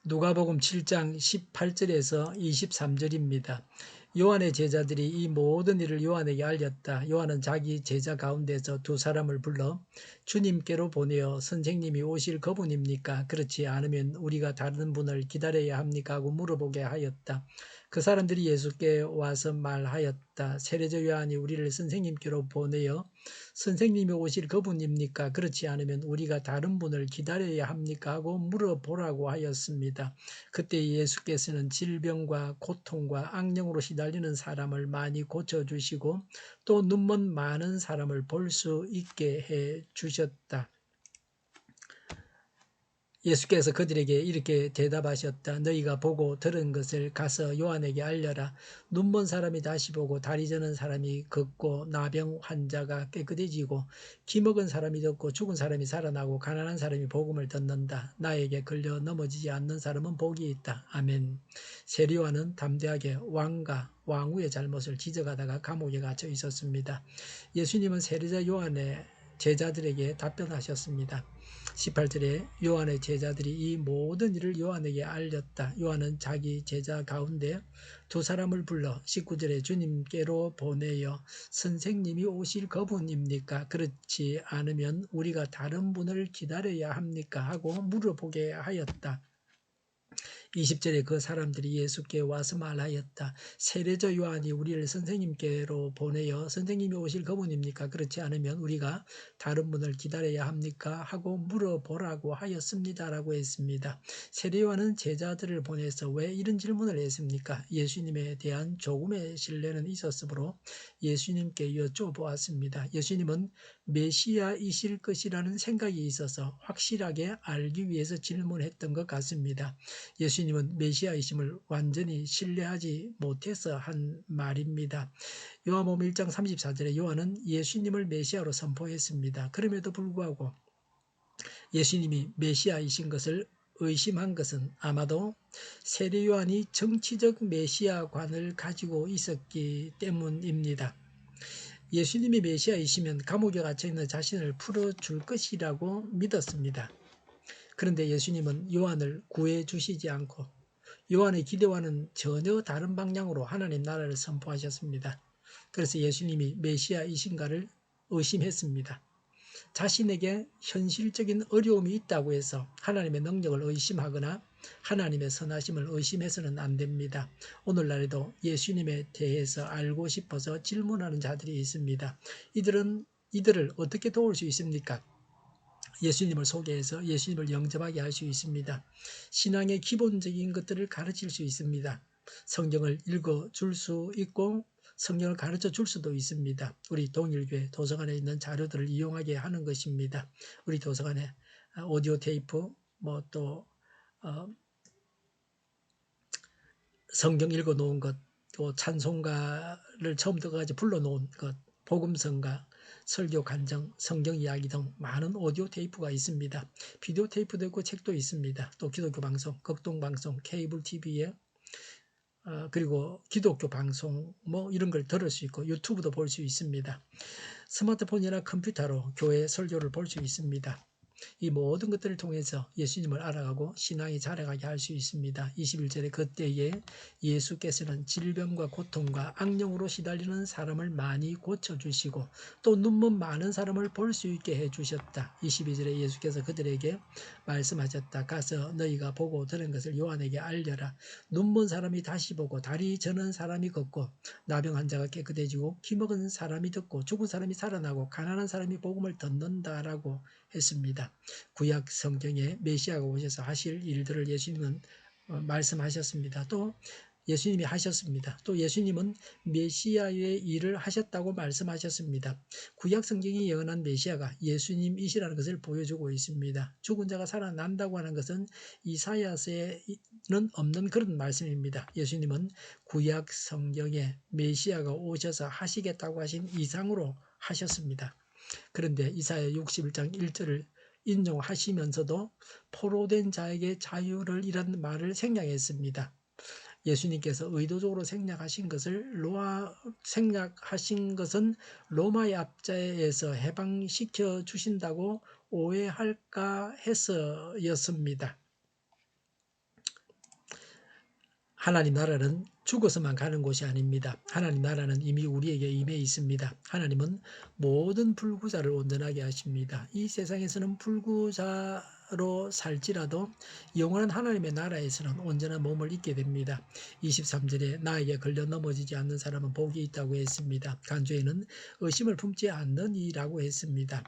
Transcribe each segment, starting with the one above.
누가복음 7장 18절에서 23절입니다. 요한의 제자들이 이 모든 일을 요한에게 알렸다. 요한은 자기 제자 가운데서 두 사람을 불러 주님께로 보내어 선생님이 오실 그분입니까? 그렇지 않으면 우리가 다른 분을 기다려야 합니까? 하고 물어보게 하였다. 그 사람들이 예수께 와서 말하였다. 세례자 요한이 우리를 선생님께로 보내어 선생님이 오실 그분입니까? 그렇지 않으면 우리가 다른 분을 기다려야 합니까? 하고 물어보라고 하였습니다. 그때 예수께서는 질병과 고통과 악령으로 시달리는 사람을 많이 고쳐주시고 또 눈먼 많은 사람을 볼 수 있게 해 주셨다. 예수께서 그들에게 이렇게 대답하셨다. 너희가 보고 들은 것을 가서 요한에게 알려라. 눈먼 사람이 다시 보고 다리 저는 사람이 걷고 나병 환자가 깨끗해지고 기먹은 사람이 듣고 죽은 사람이 살아나고 가난한 사람이 복음을 듣는다. 나에게 걸려 넘어지지 않는 사람은 복이 있다. 아멘. 세례 요한은 담대하게 왕과 왕후의 잘못을 지적하다가 감옥에 갇혀 있었습니다. 예수님은 세례자 요한의 제자들에게 답변하셨습니다. 18절에 요한의 제자들이 이 모든 일을 요한에게 알렸다. 요한은 자기 제자 가운데 두 사람을 불러 19절에 주님께로 보내어 선생님이 오실 그분입니까? 그렇지 않으면 우리가 다른 분을 기다려야 합니까? 하고 물어보게 하였다. 20절에 그 사람들이 예수께 와서 말하였다. 세례자 요한이 우리를 선생님께로 보내어 선생님이 오실 그분입니까? 그렇지 않으면 우리가 다른 분을 기다려야 합니까? 하고 물어보라고 하였습니다. 라고 했습니다. 세례 요한은 제자들을 보내서 왜 이런 질문을 했습니까? 예수님에 대한 조금의 신뢰는 있었으므로 예수님께 여쭤보았습니다. 예수님은 메시아이실 것이라는 생각이 있어서 확실하게 알기 위해서 질문했던 것 같습니다. 예수님은 메시아이심을 완전히 신뢰하지 못해서 한 말입니다. 요한복음 1장 34절에 요한은 예수님을 메시아로 선포했습니다. 그럼에도 불구하고 예수님이 메시아이신 것을 의심한 것은 아마도 세례 요한이 정치적 메시아관을 가지고 있었기 때문입니다. 예수님이 메시아이시면 감옥에 갇혀있는 자신을 풀어줄 것이라고 믿었습니다. 그런데 예수님은 요한을 구해주시지 않고 요한의 기대와는 전혀 다른 방향으로 하나님 나라를 선포하셨습니다. 그래서 예수님이 메시아이신가를 의심했습니다. 자신에게 현실적인 어려움이 있다고 해서 하나님의 능력을 의심하거나 하나님의 선하심을 의심해서는 안 됩니다. 오늘날에도 예수님에 대해서 알고 싶어서 질문하는 자들이 있습니다. 이들을 어떻게 도울 수 있습니까? 예수님을 소개해서 예수님을 영접하게 할 수 있습니다. 신앙의 기본적인 것들을 가르칠 수 있습니다. 성경을 읽어줄 수 있고 성경을 가르쳐 줄 수도 있습니다. 우리 동일교회 도서관에 있는 자료들을 이용하게 하는 것입니다. 우리 도서관에 오디오 테이프, 또 성경 읽어 놓은 것, 또 찬송가를 처음부터 까지 불러 놓은 것, 복음성가, 설교 간증, 성경 이야기 등 많은 오디오 테이프가 있습니다. 비디오 테이프도 있고 책도 있습니다. 또 기독교 방송, 극동 방송, 케이블 TV에 그리고 기독교 방송 이런 걸 들을 수 있고 유튜브도 볼 수 있습니다. 스마트폰이나 컴퓨터로 교회 설교를 볼 수 있습니다. 이 모든 것들을 통해서 예수님을 알아가고 신앙이 자라가게 할 수 있습니다. 21절에 그때에 예수께서는 질병과 고통과 악령으로 시달리는 사람을 많이 고쳐주시고 또 눈먼 많은 사람을 볼 수 있게 해주셨다. 22절에 예수께서 그들에게 말씀하셨다. 가서 너희가 보고 들은 것을 요한에게 알려라. 눈먼 사람이 다시 보고 다리 저는 사람이 걷고 나병 환자가 깨끗해지고 기먹은 사람이 듣고 죽은 사람이 살아나고 가난한 사람이 복음을 듣는다라고 했습니다. 구약 성경에 메시아가 오셔서 하실 일들을 예수님은 말씀하셨습니다. 또 예수님이 하셨습니다. 또 예수님은 메시아의 일을 하셨다고 말씀하셨습니다. 구약 성경이 예언한 메시아가 예수님이시라는 것을 보여주고 있습니다. 죽은 자가 살아난다고 하는 것은 이사야서에는 없는 그런 말씀입니다. 예수님은 구약 성경에 메시아가 오셔서 하시겠다고 하신 이상으로 하셨습니다. 그런데 이사야 61장 1절을 인용하시면서도 포로된 자에게 자유를 이란 말을 생략했습니다. 예수님께서 의도적으로 생략하신 것은 로마의 압제에서 해방시켜 주신다고 오해할까 해서였습니다. 하나님 나라는 죽어서만 가는 곳이 아닙니다. 하나님 나라는 이미 우리에게 임해 있습니다. 하나님은 모든 불구자를 온전하게 하십니다. 이 세상에서는 불구자로 살지라도 영원한 하나님의 나라에서는 온전한 몸을 입게 됩니다. 23절에 나에게 걸려 넘어지지 않는 사람은 복이 있다고 했습니다. 간주에는 의심을 품지 않는 이라고 했습니다.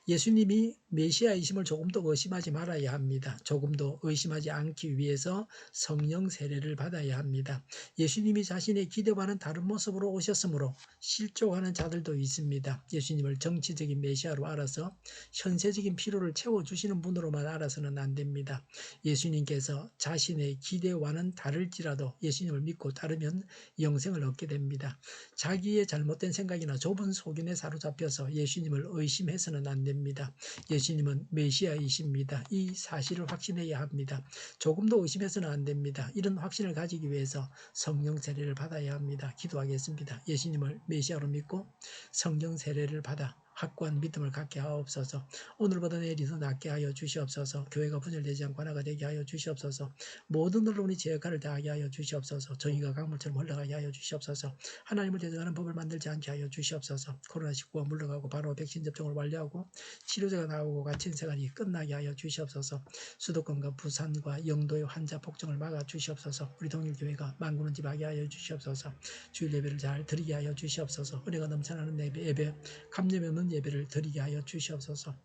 예수님이 메시아이심을 조금도 의심하지 말아야 합니다. 조금도 의심하지 않기 위해서 성령 세례를 받아야 합니다. 예수님이 자신의 기대와는 다른 모습으로 오셨으므로 실족하는 자들도 있습니다. 예수님을 정치적인 메시아로 알아서 현세적인 필요를 채워주시는 분으로만 알아서는 안 됩니다. 예수님께서 자신의 기대와는 다를지라도 예수님을 믿고 따르면 영생을 얻게 됩니다. 자기의 잘못된 생각이나 좁은 소견에 사로잡혀서 예수님을 의심해서는 안 됩니다. 예수님은 메시아이십니다. 이 사실을 확신해야 합니다. 조금도 의심해서는 안 됩니다. 이런 확신을 가지기 위해서 성령 세례를 받아야 합니다. 기도하겠습니다. 예수님을 메시아로 믿고 성령 세례를 받아 확고한 믿음을 갖게 하옵소서. 오늘보다 내일이 더 낫게 하여 주시옵소서. 교회가 분열되지 않고 하나가 되게 하여 주시옵소서. 모든 언론이 제 역할을 다하게 하여 주시옵소서. 정의가 강물처럼 흘러가게 하여 주시옵소서. 하나님을 대적하는 법을 만들지 않게 하여 주시옵소서. 코로나19가 물러가고 바로 백신 접종을 완료하고 치료제가 나오고 갇힌 생활이 끝나게 하여 주시옵소서. 수도권과 부산과 영도의 환자 폭증을 막아 주시옵소서. 우리 동일교회가 만군을 집하게 하여 주시옵소서. 주일 예배를 잘 드리게 하여 주시옵소서. 은혜가 넘쳐나는 예배 감염이 없는 예배를 드리게 하여 주시옵소서.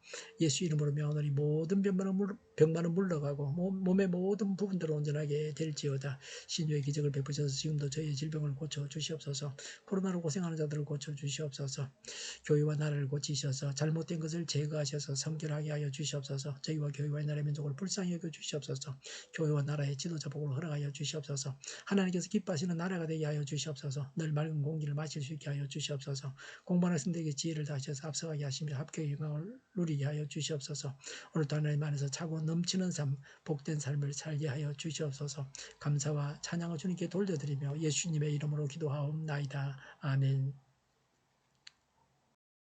예수 이름으로 명하노니 모든 병만은 물러가고 몸의 모든 부분들을 온전하게 될지어다. 신유의 기적을 베푸셔서 지금도 저희의 질병을 고쳐 주시옵소서. 코로나로 고생하는 자들을 고쳐 주시옵소서. 교회와 나라를 고치셔서 잘못된 것을 제거하셔서 성결하게 하여 주시옵소서. 저희와 교회와 나라의 민족을 불쌍히 여겨 주시옵소서. 교회와 나라의 지도자 복을 허락하여 주시옵소서. 하나님께서 기뻐하시는 나라가 되게 하여 주시옵소서. 늘 맑은 공기를 마실 수 있게 하여 주시옵소서. 공부하는 학생들에게 지혜를 다하셔서 앞서가게 하시며 합격의 영광을 누리게 하여 주시옵소서. 오늘도 하나님 안에서 차고 넘치는 삶, 복된 삶을 살게 하여 주시옵소서. 감사와 찬양을 주님께 돌려드리며 예수님의 이름으로 기도하옵나이다. 아멘.